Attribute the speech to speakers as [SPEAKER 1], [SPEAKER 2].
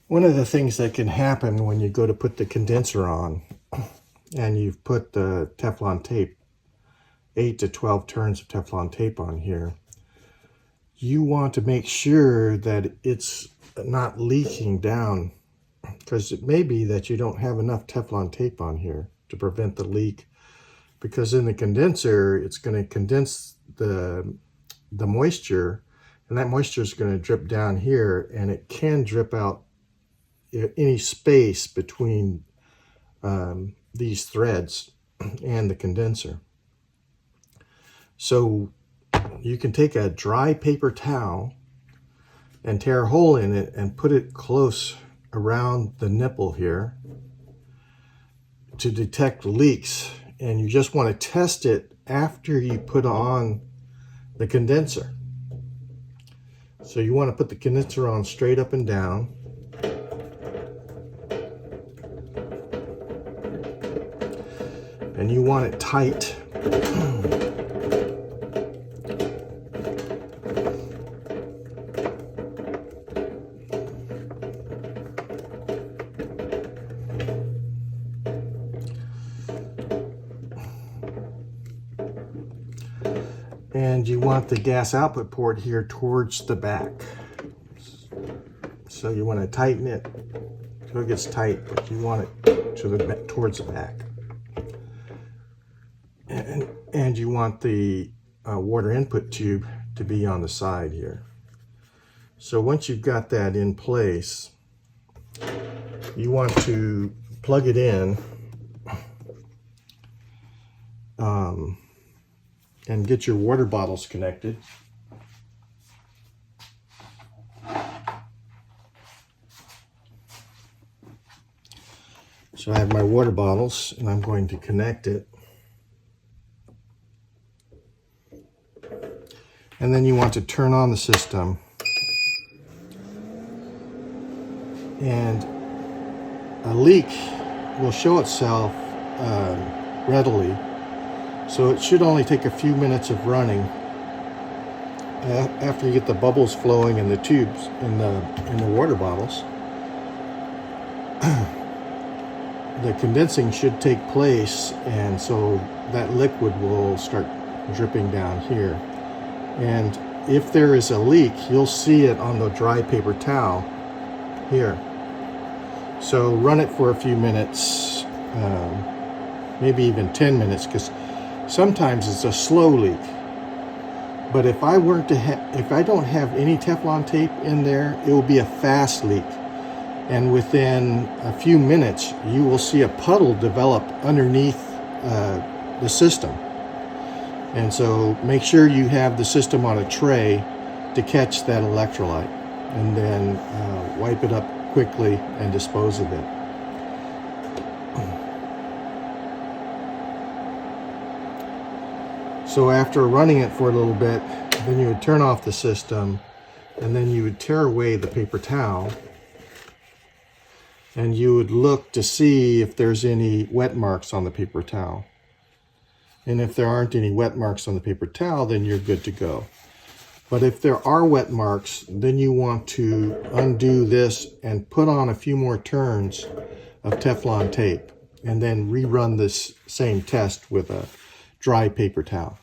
[SPEAKER 1] One of the things that can happen when you go to put the condenser on and you've put the Teflon tape, 8 to 12 turns of Teflon tape on here, you want to make sure that it's not leaking down, because it may be that you don't have enough Teflon tape on here to prevent the leak, because in the condenser it's going to condense the moisture, and that moisture is going to drip down here, and it can drip out any space between these threads and the condenser. So you can take a dry paper towel and tear a hole in it and put it close around the nipple here to detect leaks. And you just want to test it after you put on the condenser. So you want to put the condenser on straight up and down. And you want it tight. And you want the gas output port here towards the back. So you want to tighten it so it gets tight, but you want it to towards the back. And you want the water input tube to be on the side here. So once you've got that in place, you want to plug it in and get your water bottles connected. So I have my water bottles and I'm going to connect it. And then you want to turn on the system, and a leak will show itself readily. So it should only take a few minutes of running after you get the bubbles flowing in the tubes in the water bottles. The condensing should take place, and so that liquid will start dripping down here. And if there is a leak, you'll see it on the dry paper towel here. So run it for a few minutes, maybe even 10 minutes, because sometimes it's a slow leak. But if I don't have any Teflon tape in there, it will be a fast leak. And within a few minutes, you will see a puddle develop underneath the system. And so make sure you have the system on a tray to catch that electrolyte, and then wipe it up quickly and dispose of it. So after running it for a little bit, then you would turn off the system, and then you would tear away the paper towel, and you would look to see if there's any wet marks on the paper towel. And if there aren't any wet marks on the paper towel, then you're good to go. But if there are wet marks, then you want to undo this and put on a few more turns of Teflon tape, and then rerun this same test with a dry paper towel.